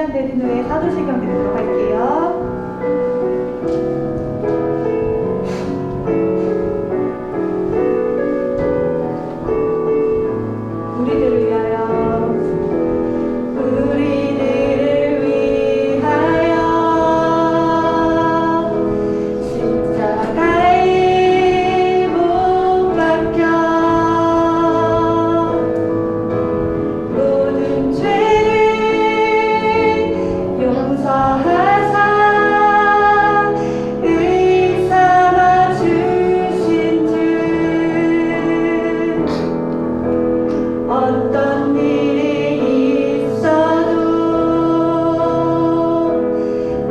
시간 드린 후에 사도신경 드리도록 할게요. 우리들을 위하여, 우리들을 위하여 십자가에 못 박혀 모든 죄를 용서하사 의인 삼아 주신 주, 어떤 일이 있어도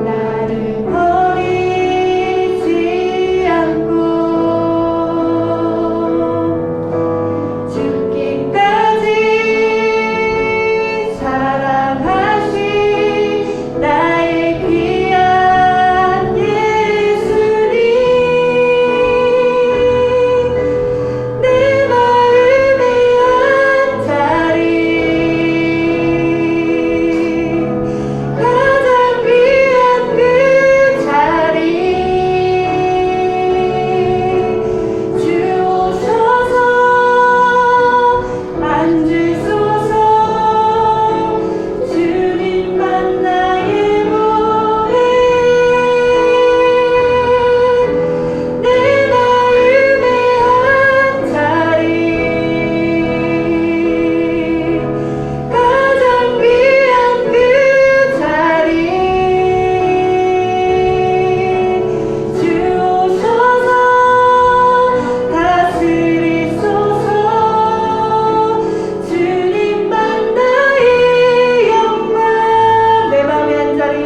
나를 버리지 않고 죽기까지 사랑하신 나의 귀한 예수님, 내 마음의 한 자리, 가장 귀한 그 자리, 주 오셔서 앉으소서. 주님만 나의 몸에 내 마음의 한 자리, 가장 귀한 그 자리, 주 오셔서 다스리소서. 주님만 나의 영광, 내 마음의 한 자리,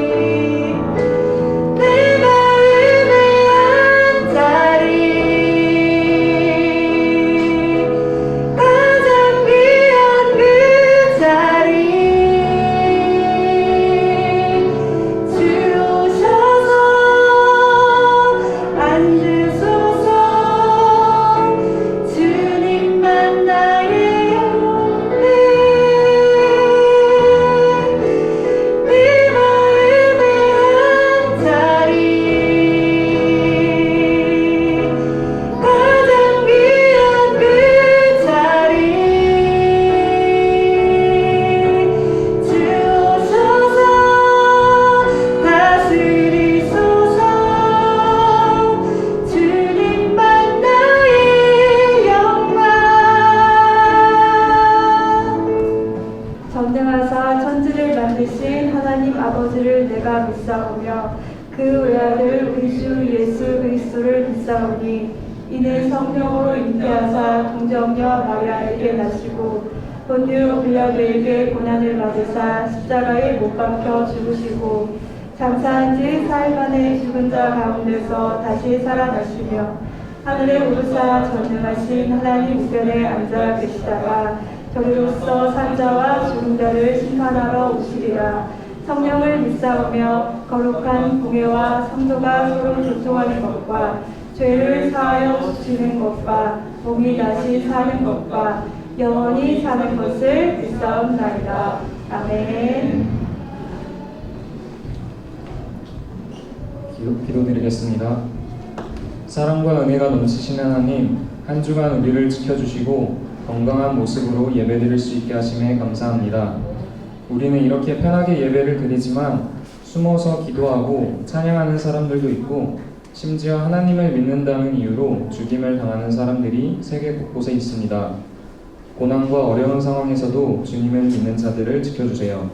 내 마음의 한 자리, 가장 귀한 그 자리, 주 오셔서 앉으소서. 주님만 나의 영혼에 내 마음의 한 자리, 가장 귀한 그 자리, 주 오셔서 다스리소서. 주님만 나의 영광. 전능하사 천지를 만드신 하나님 아버지를 내가 믿사오며 그 외아들 우리 주 예수 그리스도를 믿사오니 이는 성령으로 잉태하사 동정녀 마리아에게 나시고 본유 빌라도에게 고난을 받으사 십자가에 못 박혀 죽으시고 장사한 지 사흘 만에 죽은 자 가운데서 다시 살아나시며 하늘에 오르사 전능하신 하나님 우편에 앉아 계시다가 저리로서 산자와 죽은 자를 심판하러 오시리라. 성령을 믿사오며 거룩한 공회와 성도가 서로 교통하는 것과 죄를 사하여 주시는 것과 몸이 다시 사는 것과 영원히 사는 것을 믿사옵나이다. 아멘. 기도드리겠습니다. 사랑과 은혜가 넘치시는 하나님, 한 주간 우리를 지켜주시고 건강한 모습으로 예배드릴 수 있게 하심에 감사합니다. 우리는 이렇게 편하게 예배를 드리지만 숨어서 기도하고 찬양하는 사람들도 있고 심지어 하나님을 믿는다는 이유로 죽임을 당하는 사람들이 세계 곳곳에 있습니다. 고난과 어려운 상황에서도 주님을 믿는 자들을 지켜주세요.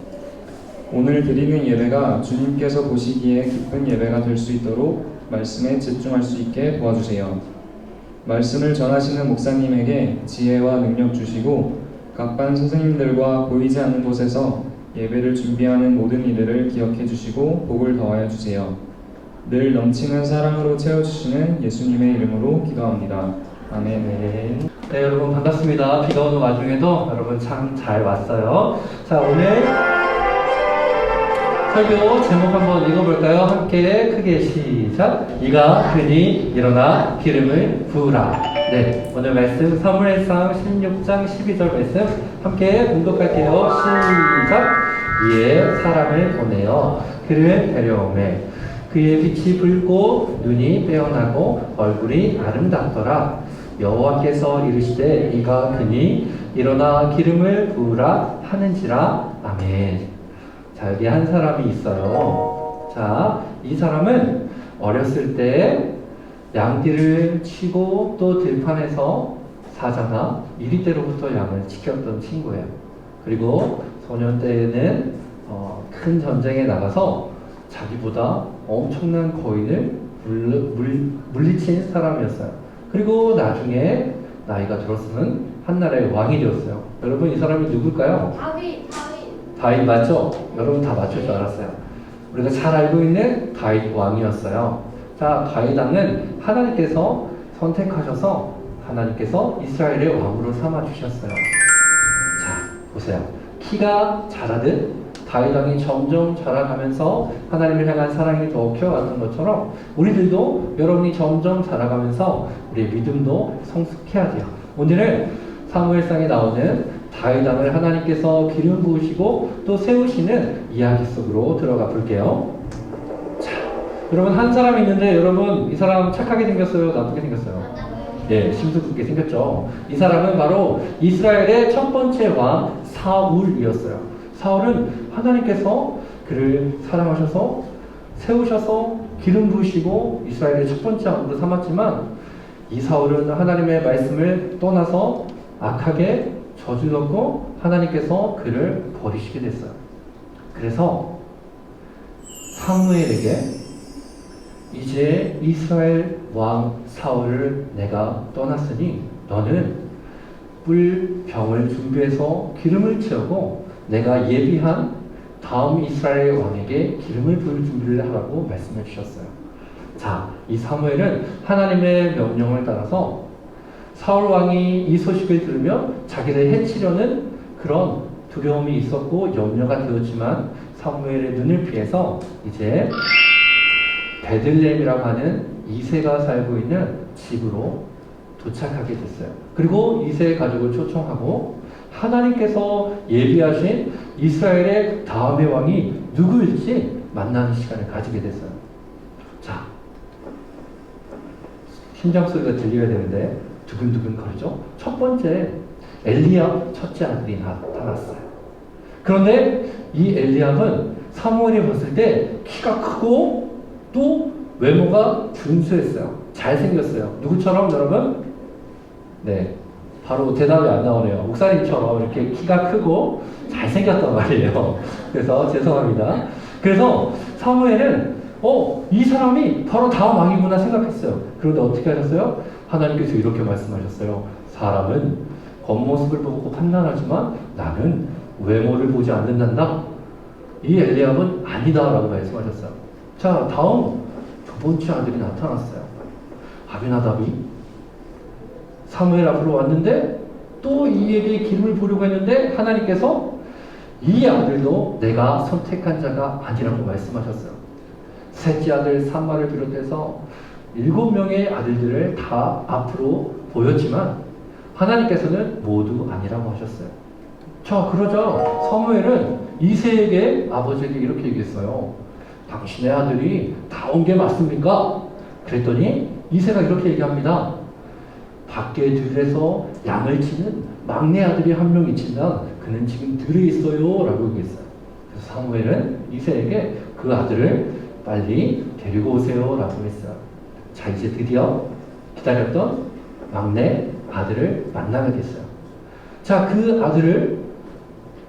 오늘 드리는 예배가 주님께서 보시기에 기쁜 예배가 될 수 있도록 말씀에 집중할 수 있게 도와주세요. 말씀을 전하시는 목사님에게 지혜와 능력 주시고 각반 선생님들과 보이지 않는 곳에서 예배를 준비하는 모든 이들을 기억해 주시고 복을 더하여 주세요. 늘 넘치는 사랑으로 채워주시는 예수님의 이름으로 기도합니다. 아멘. 네, 여러분 반갑습니다. 비가 오는 와중에도 여러분 참 잘 왔어요. 자, 오늘 설교 제목 한번 읽어볼까요? 함께 크게 시작. 이가 그니 일어나 기름을 부으라. 네, 오늘 말씀 사무엘상 16장 12절 말씀 함께 공독할게요. 시작. 위에 사람을 보내어 그를 데려오매 그의 빛이 붉고 눈이 빼어나고 얼굴이 아름답더라. 여호와께서 이르시되 이가 그니 일어나 기름을 부으라 하는지라. 아멘. 자, 여기 한 사람이 있어요. 자, 이 사람은 어렸을 때 양띠를 치고 또 들판에서 사자나 이리떼로부터 양을 지켰던 친구예요. 그리고 소년 때에는 큰 전쟁에 나가서 자기보다 엄청난 거인을 물리친 사람이었어요. 그리고 나중에 나이가 들었으면 한나라의 왕이 되었어요. 여러분, 이 사람이 누굴까요? 다윗 맞죠? 여러분 다 맞출 줄 알았어요. 우리가 잘 알고 있는 다윗 왕이었어요. 자, 다윗 왕은 하나님께서 선택하셔서 하나님께서 이스라엘의 왕으로 삼아주셨어요. 자, 보세요. 키가 자라듯 다윗 왕이 점점 자라가면서 하나님을 향한 사랑이 더 키워갔던 것처럼 우리들도 여러분이 점점 자라가면서 우리의 믿음도 성숙해야 돼요. 오늘은 사무엘상에 나오는 다윗 왕을 하나님께서 기름 부으시고 또 세우시는 이야기 속으로 들어가 볼게요. 자, 여러분 한 사람이 있는데 여러분 이 사람 착하게 생겼어요? 나쁘게 생겼어요? 네, 심술궂게 생겼죠. 이 사람은 바로 이스라엘의 첫 번째 왕 사울이었어요. 사울은 하나님께서 그를 사랑하셔서 세우셔서 기름 부으시고 이스라엘의 첫 번째 왕으로 삼았지만 이 사울은 하나님의 말씀을 떠나서 악하게 저질렀고 하나님께서 그를 버리시게 됐어요. 그래서 사무엘에게 이제 이스라엘 왕 사울을 내가 떠났으니 너는 뿔병을 준비해서 기름을 채우고 내가 예비한 다음 이스라엘 왕에게 기름을 부을 준비를 하라고 말씀해 주셨어요. 자, 이 사무엘은 하나님의 명령을 따라서 사울 왕이 이 소식을 들으며 자기를 해치려는 그런 두려움이 있었고 염려가 되었지만 사무엘의 눈을 피해서 이제 베들레헴이라고 하는 이새가 살고 있는 집으로 도착하게 됐어요. 그리고 이새의 가족을 초청하고 하나님께서 예비하신 이스라엘의 다음의 왕이 누구일지 만나는 시간을 가지게 됐어요. 자, 심장 소리가 들려야 되는데 두근두근 거리죠. 첫 번째 엘리압 첫째 아들이 나타났어요. 그런데 이 엘리압은 사무엘이 봤을 때 키가 크고 또 외모가 준수했어요. 잘생겼어요. 누구처럼 여러분? 네, 바로 대답이 안 나오네요. 목사님처럼 이렇게 키가 크고 잘생겼단 말이에요. 그래서 죄송합니다. 그래서 사무엘은 이 사람이 바로 다음 왕이구나 생각했어요. 그런데 어떻게 하셨어요? 하나님께서 이렇게 말씀하셨어요. 사람은 겉모습을 보고 판단하지만 나는 외모를 보지 않는단다. 이 엘리압은 아니다라고 말씀하셨어요. 자, 다음 두 번째 아들이 나타났어요. 아비나답이 사무엘 앞으로 왔는데 또 이에게 기름을 부으려고 했는데 하나님께서 이 아들도 내가 선택한 자가 아니라고 말씀하셨어요. 셋째 아들 삼마를 비롯해서 7명의 아들들을 다 앞으로 보였지만 하나님께서는 모두 아니라고 하셨어요. 자, 그러자 사무엘은 이새에게 아버지에게 이렇게 얘기했어요. 당신의 아들이 다 온 게 맞습니까? 그랬더니 이새가 이렇게 얘기합니다. 밖에 들에서 양을 치는 막내 아들이 한 명 있지만 그는 지금 들에 있어요 라고 얘기했어요. 그래서 사무엘은 이새에게 그 아들을 빨리 데리고 오세요 라고 했어요. 자, 이제 드디어 기다렸던 막내 아들을 만나게 됐어요. 자, 그 아들을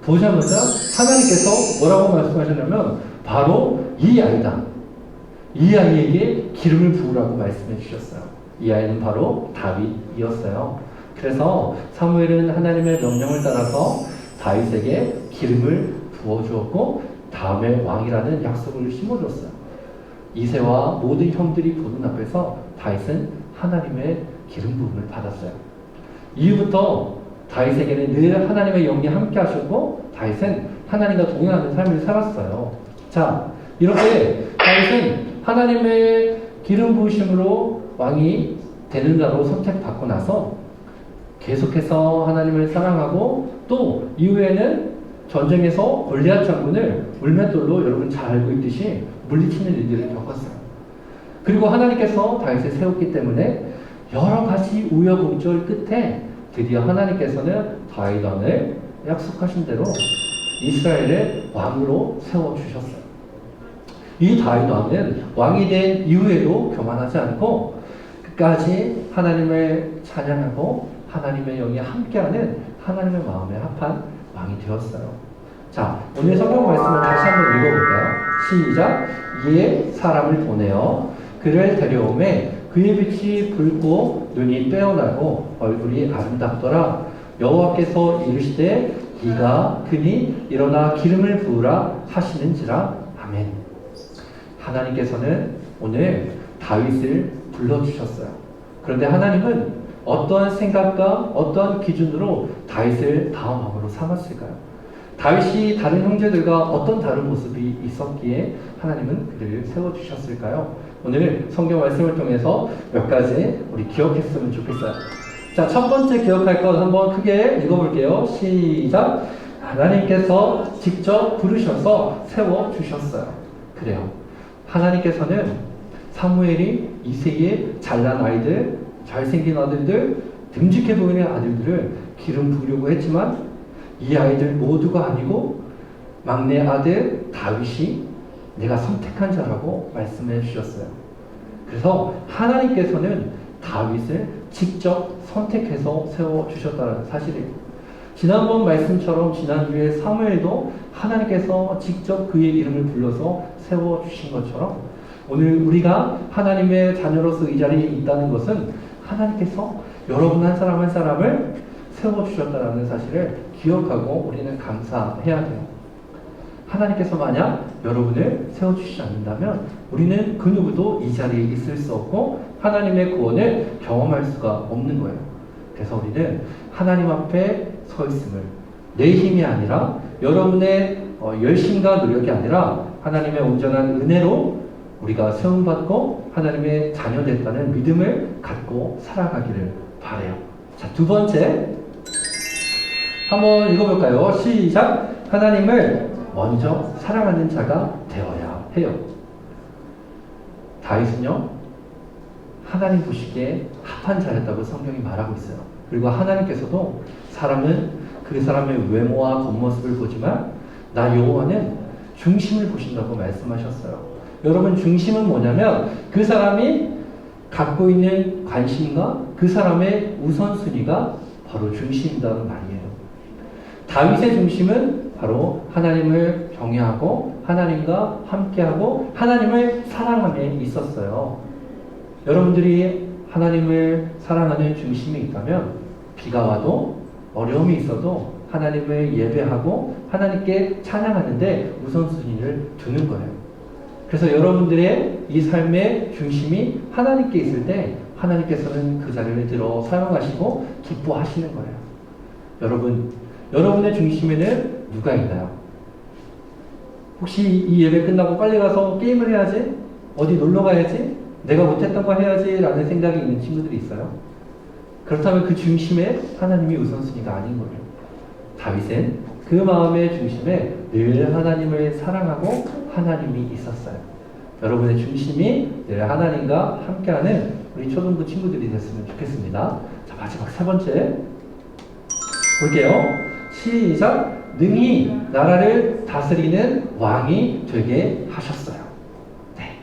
보자마자 하나님께서 뭐라고 말씀하셨냐면 바로 이 아이다. 이 아이에게 기름을 부으라고 말씀해 주셨어요. 이 아이는 바로 다윗이었어요. 그래서 사무엘은 하나님의 명령을 따라서 다윗에게 기름을 부어주었고 다음에 왕이라는 약속을 심어줬어요. 이새와 모든 형들이 보는 앞에서 다윗은 하나님의 기름 부음을 받았어요. 이후부터 다윗에게는 늘 하나님의 영이 함께 하셨고 다윗은 하나님과 동행하는 삶을 살았어요. 자, 이렇게 다윗은 하나님의 기름 부으심으로 왕이 되는 자로 선택받고 나서 계속해서 하나님을 사랑하고 또 이후에는 전쟁에서 골리앗 장군을 물맷돌로 여러분 잘 알고 있듯이 물리치는 일들을 겪었어요. 그리고 하나님께서 다윗을 세웠기 때문에 여러 가지 우여곡절 끝에 드디어 하나님께서는 다윗 왕을 약속하신 대로 이스라엘의 왕으로 세워주셨어요. 이 다윗 왕은 왕이 된 이후에도 교만하지 않고 끝까지 하나님을 찬양하고 하나님의 영이 함께하는 하나님의 마음에 합한 왕이 되었어요. 자, 오늘 성경 말씀을 다시 한번 읽어볼까요? 시작! 이에 사람을 보내어 그를 데려오매 그의 빛이 붉고 눈이 빼어나고 얼굴이 아름답더라. 여호와께서 이르시되 이가 크니 일어나 기름을 부으라 하시는지라. 아멘. 하나님께서는 오늘 다윗을 불러주셨어요. 그런데 하나님은 어떠한 생각과 어떠한 기준으로 다윗을 다음 왕으로 삼았을까요? 다윗이 다른 형제들과 어떤 다른 모습이 있었기에 하나님은 그를 세워주셨을까요? 오늘 성경 말씀을 통해서 몇 가지 우리 기억했으면 좋겠어요. 자, 첫 번째 기억할 것 한번 크게 읽어볼게요. 시작! 하나님께서 직접 부르셔서 세워주셨어요. 그래요. 하나님께서는 사무엘이 이새의 잘난 아이들, 잘생긴 아들들, 듬직해 보이는 아들들을 기름 부으려고 했지만 이 아이들 모두가 아니고 막내 아들 다윗이 내가 선택한 자라고 말씀해 주셨어요. 그래서 하나님께서는 다윗을 직접 선택해서 세워주셨다는 사실이에요. 지난번 말씀처럼 지난주에 사무엘도 하나님께서 직접 그의 이름을 불러서 세워주신 것처럼 오늘 우리가 하나님의 자녀로서 이 자리에 있다는 것은 하나님께서 여러분 한 사람 한 사람을 세워주셨다는 사실을 기억하고 우리는 감사해야 돼요. 하나님께서 만약 여러분을 세워주시지 않는다면 우리는 그 누구도 이 자리에 있을 수 없고 하나님의 구원을 경험할 수가 없는 거예요. 그래서 우리는 하나님 앞에 서 있음을 내 힘이 아니라 여러분의 열심과 노력이 아니라 하나님의 온전한 은혜로 우리가 세움받고 하나님의 자녀 됐다는 믿음을 갖고 살아가기를 바라요. 자, 두 번째 한번 읽어볼까요? 시작! 하나님을 먼저 사랑하는 자가 되어야 해요. 다윗은요, 하나님 보시기에 합한 자였다고 성경이 말하고 있어요. 그리고 하나님께서도 사람은 그 사람의 외모와 겉모습을 보지만 나 여호와는 중심을 보신다고 말씀하셨어요. 여러분, 중심은 뭐냐면 그 사람이 갖고 있는 관심과 그 사람의 우선순위가 바로 중심이라는 말이에요. 다윗의 중심은 바로 하나님을 경외하고 하나님과 함께하고 하나님을 사랑함에 있었어요. 여러분들이 하나님을 사랑하는 중심이 있다면 비가 와도 어려움이 있어도 하나님을 예배하고 하나님께 찬양하는데 우선순위를 두는 거예요. 그래서 여러분들의 이 삶의 중심이 하나님께 있을 때 하나님께서는 그 자리를 들어 사용하시고 기뻐하시는 거예요. 여러분의 중심에는 누가 있나요? 혹시 이 예배 끝나고 빨리 가서 게임을 해야지? 어디 놀러 가야지? 내가 못했던 거 해야지? 라는 생각이 있는 친구들이 있어요. 그렇다면 그 중심에 하나님이 우선순위가 아닌 거예요. 다윗은 그 마음의 중심에 늘 하나님을 사랑하고 하나님이 있었어요. 여러분의 중심이 늘 하나님과 함께하는 우리 초등부 친구들이 됐으면 좋겠습니다. 자, 마지막 세 번째 볼게요. 시작! 능히 나라를 다스리는 왕이 되게 하셨어요. 네.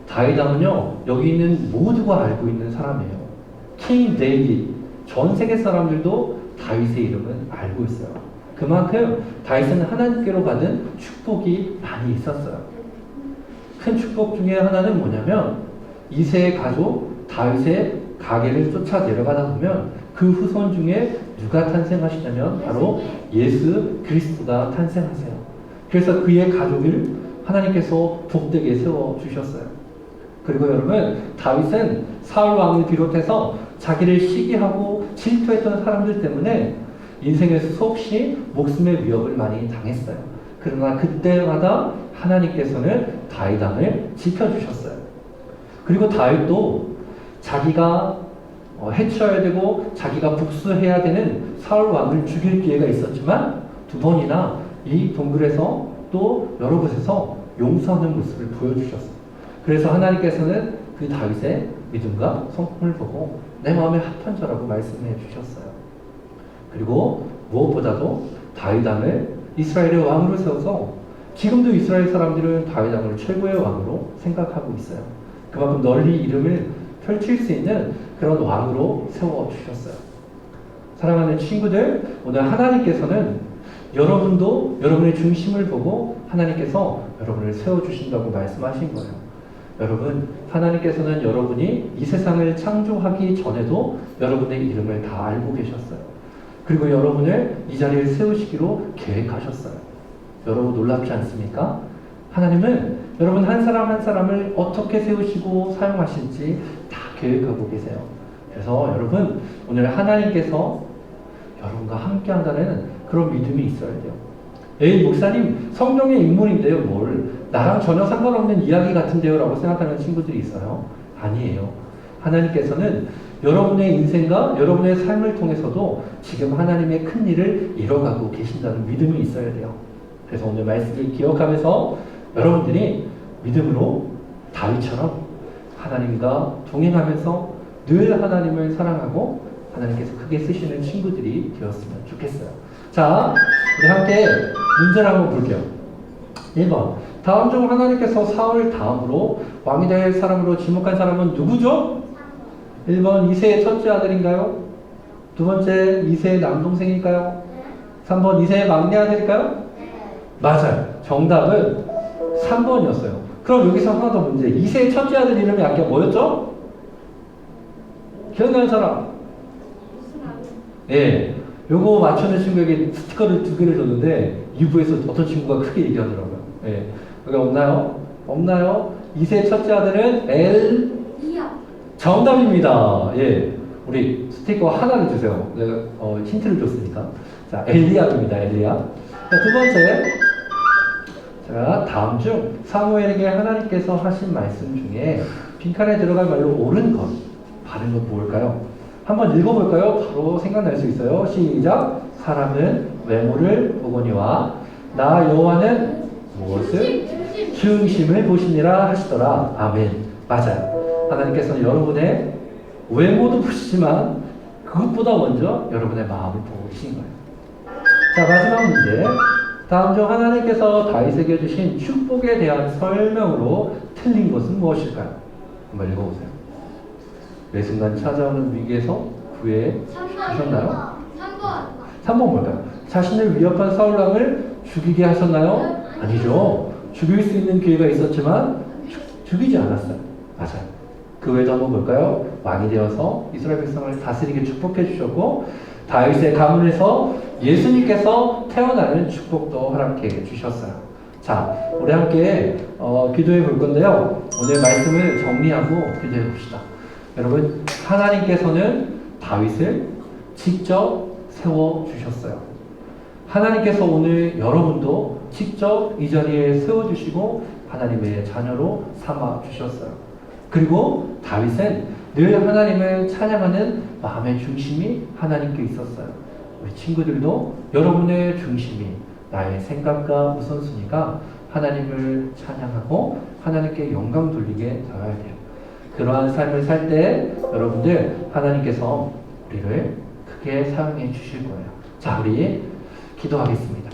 다윗왕은요, 여기 있는 모두가 알고 있는 사람이에요. 킹 데이빗. 전 세계 사람들도 다윗의 이름은 알고 있어요. 그만큼 다윗은 하나님께로 받은 축복이 많이 있었어요. 큰 축복 중에 하나는 뭐냐면 이새의 가족 다윗의 가게를 쫓아 내려가다 보면 그 후손 중에 누가 탄생하시냐면 바로 예수 그리스도가 탄생하세요. 그래서 그의 가족을 하나님께서 복되게 세워주셨어요. 그리고 여러분, 다윗은 사울 왕을 비롯해서 자기를 시기하고 질투했던 사람들 때문에 인생에서 수없이 목숨의 위협을 많이 당했어요. 그러나 그때마다 하나님께서는 다윗 왕을 지켜주셨어요. 그리고 다윗도 자기가 해쳐야 되고 자기가 복수해야 되는 사울 왕을 죽일 기회가 있었지만 두 번이나 이 동굴에서 또 여러 곳에서 용서하는 모습을 보여주셨어요. 그래서 하나님께서는 그 다윗의 믿음과 성품을 보고 내 마음에 합한 자라고 말씀해 주셨어요. 그리고 무엇보다도 다윗 왕을 이스라엘의 왕으로 세워서 지금도 이스라엘 사람들은 다윗 왕을 최고의 왕으로 생각하고 있어요. 그만큼 널리 이름을 펼칠 수 있는 그런 왕으로 세워주셨어요. 사랑하는 친구들, 오늘 하나님께서는 여러분도 여러분의 중심을 보고 하나님께서 여러분을 세워주신다고 말씀하신 거예요. 여러분, 하나님께서는 여러분이 이 세상을 창조하기 전에도 여러분의 이름을 다 알고 계셨어요. 그리고 여러분을 이 자리에 세우시기로 계획하셨어요. 여러분 놀랍지 않습니까? 하나님은 여러분 한 사람 한 사람을 어떻게 세우시고 사용하실지 다 계획하고 계세요. 그래서 여러분 오늘 하나님께서 여러분과 함께 한다는 그런 믿음이 있어야 돼요. 에이 목사님 성경의 인물인데요 뭘 나랑 전혀 상관없는 이야기 같은데요 라고 생각하는 친구들이 있어요. 아니에요. 하나님께서는 여러분의 인생과 여러분의 삶을 통해서도 지금 하나님의 큰 일을 이뤄가고 계신다는 믿음이 있어야 돼요. 그래서 오늘 말씀을 기억하면서 여러분들이 믿음으로 다윗처럼 하나님과 동행하면서 늘 하나님을 사랑하고 하나님께서 크게 쓰시는 친구들이 되었으면 좋겠어요. 자, 우리 함께 문제를 한번 볼게요. 1번. 다음 중 하나님께서 사울 다음으로 왕이 될 사람으로 지목한 사람은 누구죠? 1번 이새의 첫째 아들인가요? 두 번째 이새의 남동생일까요? 3번 이새의 막내 아들일까요? 맞아요. 정답은 3번이었어요. 그럼 여기서 하나 더 문제. 이새의 첫째 아들 이름이 아까 뭐였죠? 기억나는 사람? 예. 요거 맞추는 친구에게 스티커를 2개를 줬는데 2부에서 어떤 친구가 크게 얘기하더라고요. 예. 여기 없나요? 없나요? 이새의 첫째 아들은 정답입니다. 예. 우리 스티커 하나를 주세요. 내가 힌트를 줬으니까. 자, 엘리압입니다. 엘리압. 자, 두 번째. 자, 다음 중 사무엘에게 하나님께서 하신 말씀 중에 빈칸에 들어갈 말로 옳은 것, 바른 것 뭘까요? 한번 읽어볼까요? 바로 생각날 수 있어요. 시작. 사람은 외모를 보거니와 나 여호와는 무엇을? 중심을 보시니라 하시더라. 아멘. 맞아요. 하나님께서는 여러분의 외모도 보시지만 그것보다 먼저 여러분의 마음을 보고 계신 거예요. 자, 마지막 문제. 다음 중 하나님께서 다윗에게 주신 축복에 대한 설명으로 틀린 것은 무엇일까요? 한번 읽어보세요. 매 순간 찾아오는 위기에서 구해 주셨나요? 3번 뭘까요? 자신을 위협한 사울왕을 죽이게 하셨나요? 아니죠. 죽일 수 있는 기회가 있었지만 죽이지 않았어요. 맞아요. 그 외에도 한번 볼까요? 왕이 되어서 이스라엘 백성을 다스리게 축복해 주셨고 다윗의 가문에서 예수님께서 태어나는 축복도 허락해 주셨어요. 자, 우리 함께 기도해 볼 건데요. 오늘 말씀을 정리하고 기도해 봅시다. 여러분, 하나님께서는 다윗을 직접 세워주셨어요. 하나님께서 오늘 여러분도 직접 이 자리에 세워주시고 하나님의 자녀로 삼아주셨어요. 그리고 다윗은 늘 하나님을 찬양하는 마음의 중심이 하나님께 있었어요. 우리 친구들도 여러분의 중심이 나의 생각과 우선순위가 하나님을 찬양하고 하나님께 영광 돌리게 되어야 돼요. 그러한 삶을 살 때 여러분들 하나님께서 우리를 크게 사용해 주실 거예요. 자, 우리 기도하겠습니다.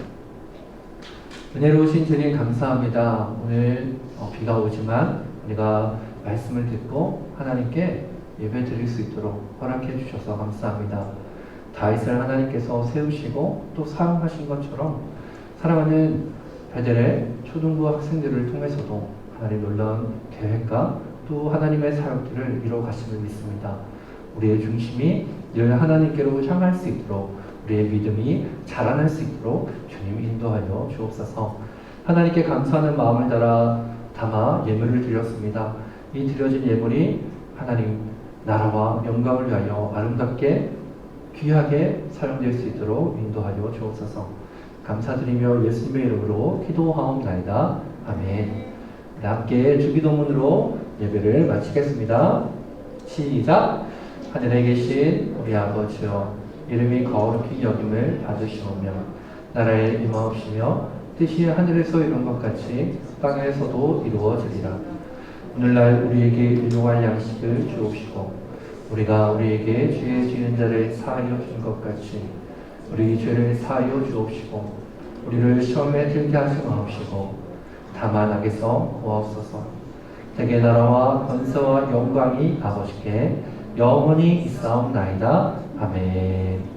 은혜로우신 주님 감사합니다. 오늘 비가 오지만 우리가 말씀을 듣고 하나님께 예배 드릴 수 있도록 허락해 주셔서 감사합니다. 다윗을 하나님께서 세우시고 또 사용하신 것처럼 사랑하는 베델의 초등부 학생들을 통해서도 하나님 놀라운 계획과 또 하나님의 사역들을 이뤄가심을 믿습니다. 우리의 중심이 늘 하나님께로 향할 수 있도록 우리의 믿음이 자라날 수 있도록 주님 인도하여 주옵소서. 하나님께 감사하는 마음을 담아 예물을 드렸습니다. 이 드려진 예물이 하나님 나라와 영광을 위하여 아름답게 귀하게 사용될 수 있도록 인도하여 주옵소서. 감사드리며 예수님의 이름으로 기도하옵나이다. 아멘. 함께 주기도문으로 예배를 마치겠습니다. 시작. 하늘에 계신 우리 아버지여, 이름이 거룩히 여김을 받으시오며 나라의 임하옵시며 뜻이 하늘에서 이룬 것 같이 땅에서도 이루어지리라. 오늘날 우리에게 일용할 양식을 주옵시고 우리가 우리에게 죄 지은 자를 사하여 준 것 같이 우리 죄를 사하여 주옵시고 우리를 시험에 들게 하지 마옵시고 다만 악에서 구하옵소서. 대개 나라와 권세와 영광이 아버지께 영원히 있사옵나이다. 아멘.